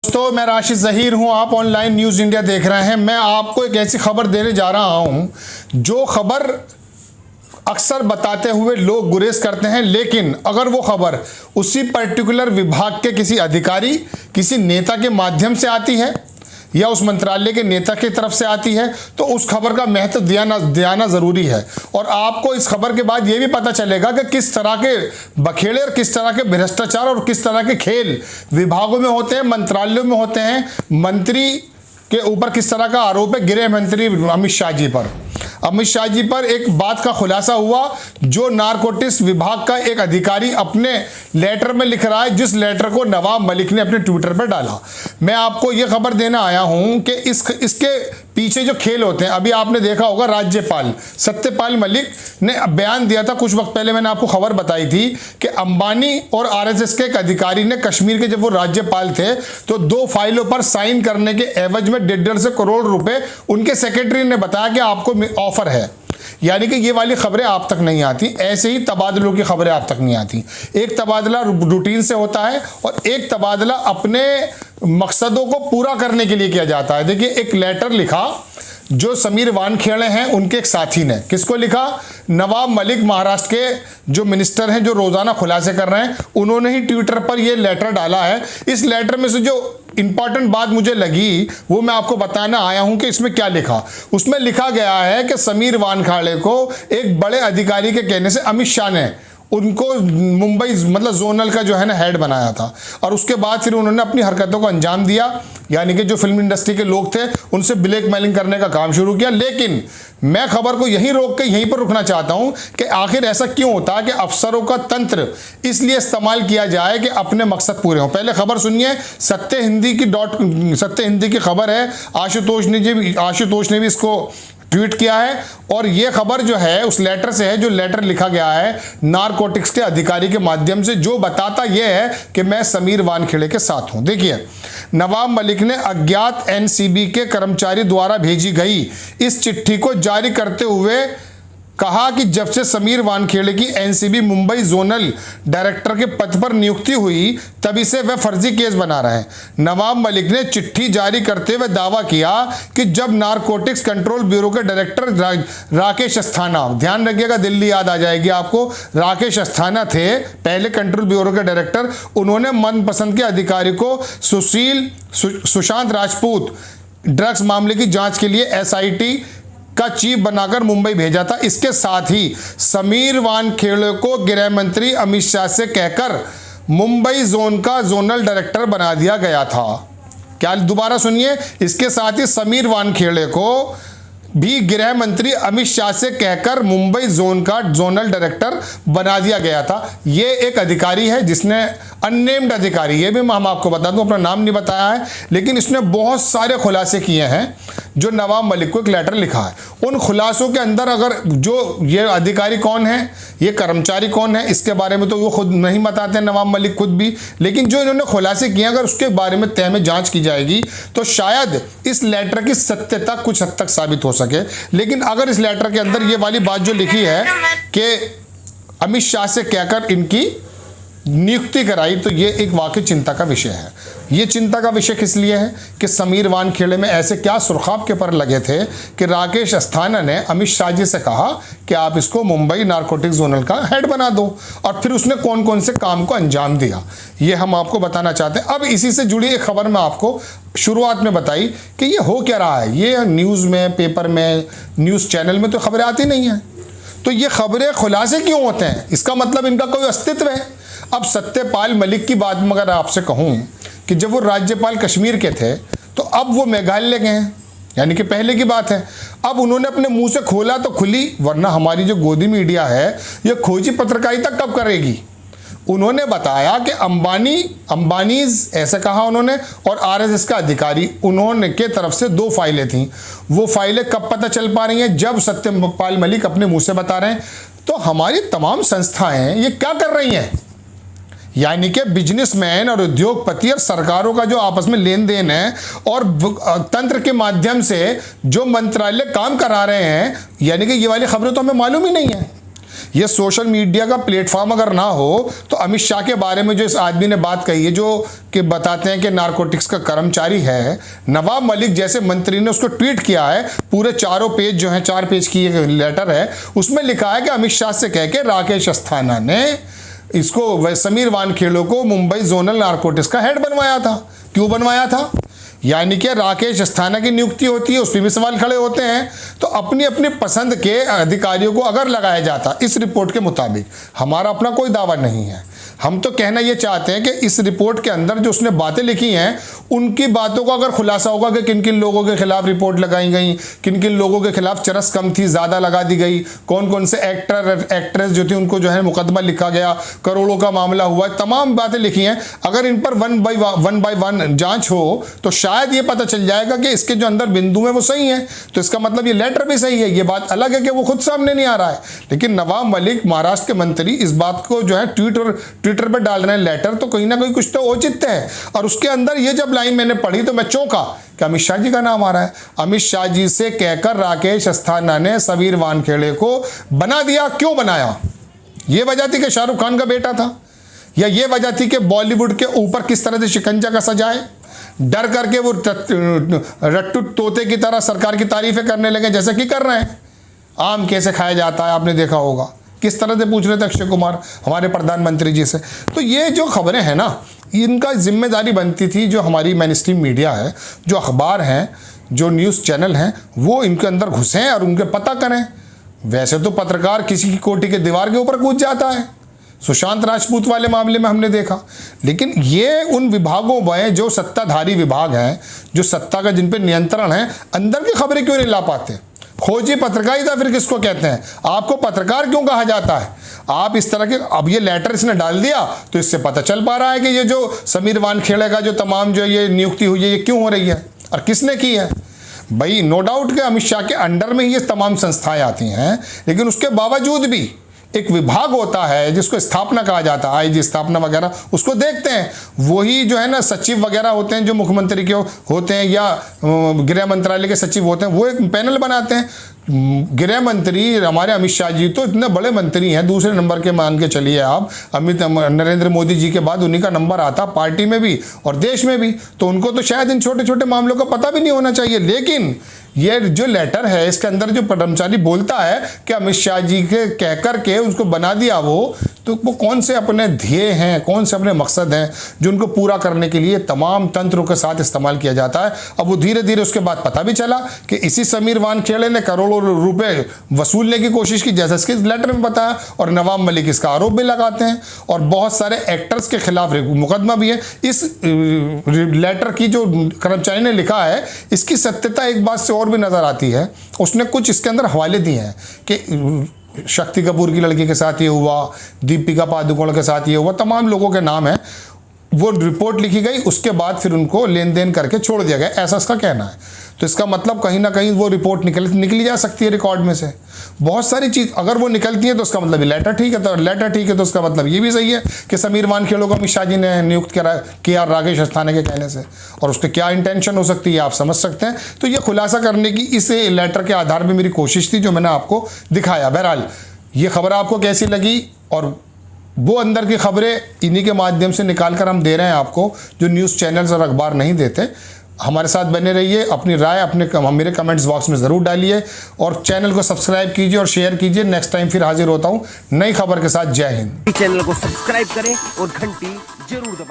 दोस्तों, मैं राशिद ज़हीर हूं। आप ऑनलाइन न्यूज़ इंडिया देख रहे हैं। मैं आपको एक ऐसी खबर देने जा रहा हूं जो खबर अक्सर बताते हुए लोग गुरेज करते हैं, लेकिन अगर वो खबर उसी पर्टिकुलर विभाग के किसी अधिकारी, किसी नेता के माध्यम से आती है या उस मंत्रालय के नेता की तरफ से आती है तो उस खबर का महत्व दियाना ज़रूरी है। और आपको इस खबर के बाद ये भी पता चलेगा कि किस तरह के बखेड़े और किस तरह के भ्रष्टाचार और किस तरह के खेल विभागों में होते हैं, मंत्रालयों में होते हैं। मंत्री के ऊपर किस तरह का आरोप है गृह मंत्री अमित शाह जी पर एक बात का खुलासा हुआ जो नारकोटिक्स विभाग का एक अधिकारी अपने लेटर में लिख रहा है, जिस लेटर को नवाब मलिक ने अपने ट्विटर पर डाला। मैं आपको यह खबर देना आया हूं कि इसके पीछे जो खेल होते हैं, अभी आपने देखा होगा राज्यपाल सत्यपाल मलिक ने बयान दिया था कुछ वक्त पहले। मैंने आपको खबर बताई थी कि अंबानी और आरएसएस के एक अधिकारी ने कश्मीर के जब वो राज्यपाल थे तो 2 फाइलों पर साइन करने के एवज में 1.5 करोड़ रुपए उनके सेक्रेटरी ने बताया कि आपको ऑफर है। यानी कि ये वाली खबरें आप तक नहीं आती, ऐसे ही तबादलों की खबरें आप तक नहीं आती। एक तबादला रूटीन से होता है और एक तबादला अपने मकसदों को पूरा करने के लिए किया जाता है। देखिए, एक लेटर लिखा जो समीर वानखेड़े हैं उनके एक साथी ने। किसको लिखा? नवाब मलिक, महाराष्ट्र के जो मिनिस्टर हैं जो रोजाना खुलासे कर रहे हैं, उन्होंने ही ट्विटर पर यह लेटर डाला है। इस लेटर में से जो इंपॉर्टेंट बात मुझे लगी वो मैं आपको बताना आया हूं कि इसमें क्या लिखा। उसमें लिखा गया है कि समीर वानखेड़े को एक बड़े अधिकारी के कहने से अमित शाह ने उनको मुंबई मतलब जोनल का जो है ना हेड बनाया था, और उसके बाद फिर उन्होंने अपनी हरकतों को अंजाम दिया। यानी कि जो फिल्म इंडस्ट्री के लोग थे उनसे ब्लैकमेलिंग करने का काम शुरू किया। लेकिन मैं खबर को यहीं रोक के यहीं पर रुकना चाहता हूं कि आखिर ऐसा क्यों होता है कि अफसरों का तंत्र इसलिए इस्तेमाल किया जाए कि अपने मकसद पूरे हों। पहले खबर सुनिए, सत्य हिंदी की खबर है। आशुतोष ने भी इसको ट्वीट किया है और ये खबर जो है उस लेटर से है जो लेटर लिखा गया है नारकोटिक्स के अधिकारी के माध्यम से, जो बताता यह है कि मैं समीर वानखेड़े के साथ हूं। देखिए, नवाब मलिक ने अज्ञात एनसीबी के कर्मचारी द्वारा भेजी गई इस चिट्ठी को जारी करते हुए कहा कि जब से समीर वानखेड़े की एनसीबी मुंबई जोनल डायरेक्टर के पद पर नियुक्ति हुई तभी से वह फर्जी केस बना रहे हैं। नवाब मलिक ने चिट्ठी जारी करते हुए दावा किया कि जब नारकोटिक्स कंट्रोल ब्यूरो के डायरेक्टर राकेश अस्थाना, ध्यान रखिएगा दिल्ली याद आ जाएगी आपको, राकेश अस्थाना थे पहले कंट्रोल ब्यूरो के डायरेक्टर। उन्होंने मनपसंद के अधिकारी को सुशांत राजपूत ड्रग्स मामले की जांच के लिए एसआईटी का चीफ बनाकर मुंबई भेजा था। इसके साथ ही समीर वानखेड़े को गृह मंत्री अमित शाह से कहकर मुंबई जोन का जोनल डायरेक्टर बना दिया गया था। क्या? दोबारा सुनिए, इसके साथ ही समीर वानखेड़े को भी गृह मंत्री अमित शाह से कहकर मुंबई जोन का जोनल डायरेक्टर बना दिया गया था। ये एक अधिकारी है जिसने अननेम्ड अधिकारी, ये भी हम आपको बता दूं, अपना नाम नहीं बताया है, लेकिन इसने बहुत सारे खुलासे किए हैं जो नवाब मलिक को एक लेटर लिखा है। उन खुलासों के अंदर अगर जो ये अधिकारी कौन है, ये कर्मचारी कौन है, इसके बारे में तो वो खुद नहीं बताते नवाब मलिक खुद भी, लेकिन जो इन्होंने खुलासे किए अगर उसके बारे में तह में जांच की जाएगी तो शायद इस लेटर की सत्यता कुछ हद तक साबित हो सके। लेकिन अगर इस लेटर के अंदर ये वाली बात जो लिखी है कि अमित शाह से कहकर इनकी नियुक्ति कराई, तो ये एक वाकई चिंता का विषय है। ये चिंता का विषय किस लिए है कि समीर वानखेड़े में ऐसे क्या सुरखाब के पर लगे थे कि राकेश अस्थाना ने अमित शाह जी से कहा कि आप इसको मुंबई नारकोटिक्स जोनल का हेड बना दो, और फिर उसने कौन कौन से काम को अंजाम दिया, ये हम आपको बताना चाहते हैं। अब इसी से जुड़ी एक खबर मैं आपको शुरुआत में बताई कि ये हो क्या रहा है। ये न्यूज़ में, पेपर में, न्यूज़ चैनल में तो खबरें आती नहीं हैं, तो ये खबरें खुलासे क्यों होते हैं? इसका मतलब इनका कोई अस्तित्व है। अब सत्यपाल मलिक की बात में अगर आपसे कहूं कि जब वो राज्यपाल कश्मीर के थे तो अब वो मेघालय गए हैं, यानी कि पहले की बात है। अब उन्होंने अपने मुंह से खोला तो खुली, वरना हमारी जो गोदी मीडिया है ये खोजी पत्रकारिता कब करेगी। उन्होंने बताया कि अंबानीज ऐसे कहा उन्होंने, और आरएसएस का अधिकारी उन्होंने के तरफ से 2 फाइलें थीं। वो फाइलें कब पता चल पा रही हैं? जब सत्यपाल मलिक अपने मुंह से बता रहे हैं। तो हमारी तमाम संस्थाएं ये क्या कर रही हैं? यानी कि बिजनेसमैन और उद्योगपति और सरकारों का जो आपस में लेन देन है और तंत्र के माध्यम से जो मंत्रालय काम करा रहे हैं, यानी कि ये वाली खबरें तो हमें मालूम ही नहीं है। ये सोशल मीडिया का प्लेटफॉर्म अगर ना हो तो अमित शाह के बारे में जो इस आदमी ने बात कही है, जो कि बताते हैं कि नारकोटिक्स का कर्मचारी है, नवाब मलिक जैसे मंत्री ने उसको ट्वीट किया है। पूरे 4 पेज जो है, 4 पेज की एक लेटर है, उसमें लिखा है कि अमित शाह से कह के राकेश अस्थाना ने इसको समीर वानखेड़े को मुंबई जोनल नारकोटिक्स का हेड बनवाया था। क्यों बनवाया था? यानी कि राकेश अस्थाना की नियुक्ति होती है, उस पर भी सवाल खड़े होते हैं। तो अपनी अपनी पसंद के अधिकारियों को अगर लगाया जाता, इस रिपोर्ट के मुताबिक, हमारा अपना कोई दावा नहीं है, हम तो कहना ये चाहते हैं कि इस रिपोर्ट के अंदर जो उसने बातें लिखी हैं, उनकी बातों का अगर खुलासा होगा कि किन किन लोगों के खिलाफ रिपोर्ट लगाई गई, किन किन लोगों के खिलाफ चरस कम थी, ज़्यादा लगा दी गई, कौन कौन से एक्ट्रेस जो थी उनको जो है मुकदमा लिखा गया, करोड़ों का मामला हुआ, तमाम बातें लिखी हैं। अगर इन पर वन बाई वन जांच हो तो शायद ये पता चल जाएगा कि इसके जो अंदर बिंदु है वो सही है। तो इसका मतलब ये लेटर भी सही है। ये बात अलग है कि वो खुद सामने नहीं आ रहा है, लेकिन नवाब मलिक महाराष्ट्र के मंत्री इस बात को जो है ट्विटर पर डाल रहे हैं लेटर, तो कहीं ना कहीं कुछ तो औचित्य है। और उसके अंदर ये जब लाइन मैंने पढ़ी तो मैं चौंका कि अमित शाह जी का नाम आ रहा है। अमित शाह जी से कहकर राकेश अस्थाना ने समीर वानखेड़े को बना दिया। क्यों बनाया? ये वजह थी कि शाहरुख खान का बेटा था, या ये वजह थी कि बॉलीवुड के ऊपर किस तरह से शिकंजा कसा जाए, डर करके वो रट्टू तोते की तरह सरकार की तारीफें करने लगे, जैसे कि कर रहे हैं। आम कैसे खाया जाता है आपने देखा होगा, किस तरह से पूछ रहे थे अक्षय कुमार हमारे प्रधानमंत्री जी से। तो ये जो खबरें हैं ना, इनका जिम्मेदारी बनती थी जो हमारी मेन स्ट्रीम मीडिया है, जो अखबार हैं, जो न्यूज़ चैनल हैं, वो इनके अंदर घुसें और उनके पता करें। वैसे तो पत्रकार किसी की कोठी के दीवार के ऊपर कूद जाता है, सुशांत राजपूत वाले मामले में हमने देखा, लेकिन ये उन विभागों में जो सत्ताधारी विभाग हैं, जो सत्ता का जिन पर नियंत्रण है, अंदर की खबरें क्यों नहीं ला पाते? खोजी पत्रकारिता फिर किसको कहते हैं? आपको पत्रकार क्यों कहा जाता है? आप इस तरह के, अब ये लेटर इसने डाल दिया तो इससे पता चल पा रहा है कि ये जो समीर वानखेड़े का जो तमाम जो ये नियुक्ति हुई है, ये क्यों हो रही है और किसने की है। भाई नो डाउट कि अमित शाह के अंडर में ये तमाम संस्थाएं आती हैं, लेकिन उसके बावजूद भी एक विभाग होता है जिसको स्थापना कहा जाता है, आईजी स्थापना वगैरह, उसको देखते हैं। वही जो है ना सचिव वगैरह होते हैं जो मुख्यमंत्री के होते हैं या गृह मंत्रालय के सचिव होते हैं, वो एक पैनल बनाते हैं। गृह मंत्री हमारे अमित शाह जी तो इतने बड़े मंत्री हैं, दूसरे नंबर के मान के चलिए आप, नरेंद्र मोदी जी के बाद उन्हीं का नंबर आता पार्टी में भी और देश में भी। तो उनको तो शायद इन छोटे छोटे मामलों का पता भी नहीं होना चाहिए। लेकिन ये जो लेटर है, इसके अंदर जो कर्मचारी बोलता है कि अमित शाह जी के कह कर के उसको बना दिया, तो वो कौन से अपने ध्येय हैं, कौन से अपने मकसद हैं जो उनको पूरा करने के लिए तमाम तंत्रों के साथ इस्तेमाल किया जाता है। अब वो धीरे धीरे उसके बाद पता भी चला कि इसी समीर वानखेड़े ने करोड़ों रुपए वसूलने की कोशिश की, जैसा इसके लेटर में बताया, और नवाब मलिक इसका आरोप भी लगाते हैं और बहुत सारे एक्टर्स के खिलाफ मुकदमा भी है। इस लेटर की जो कर्मचारी ने लिखा है, इसकी सत्यता एक बात से और भी नजर आती है। उसने कुछ इसके अंदर हवाले दिए हैं कि शक्ति कपूर की लड़की के साथ ये हुआ, दीपिका पादुकोण के साथ ये हुआ, तमाम लोगों के नाम है। वो रिपोर्ट लिखी गई, उसके बाद फिर उनको लेन देन करके छोड़ दिया गया, ऐसा इसका कहना है। तो इसका मतलब कहीं ना कहीं वो रिपोर्ट निकली जा सकती है रिकॉर्ड में से। बहुत सारी चीज़ अगर वो निकलती है तो उसका मतलब लेटर ठीक है, तो लेटर ठीक है तो उसका मतलब ये भी सही है कि समीर वानखेड़े को अमित शाह जी ने नियुक्त किया राकेश अस्थाना के कहने से, और उसके क्या इंटेंशन हो सकती है आप समझ सकते हैं। तो ये खुलासा करने की इस लेटर के आधार पर मेरी कोशिश थी, जो मैंने आपको दिखाया। बहरहाल ये खबर आपको कैसी लगी, और वो अंदर की खबरें इन्हीं के माध्यम से निकाल कर हम दे रहे हैं आपको, जो न्यूज़ चैनल्स और अखबार नहीं देते। हमारे साथ बने रहिए, अपनी राय मेरे कमेंट्स बॉक्स में ज़रूर डालिए, और चैनल को सब्सक्राइब कीजिए और शेयर कीजिए। नेक्स्ट टाइम फिर हाजिर होता हूँ नई खबर के साथ। जय हिंद। चैनल को सब्सक्राइब करें और घंटी जरूर दबाएं।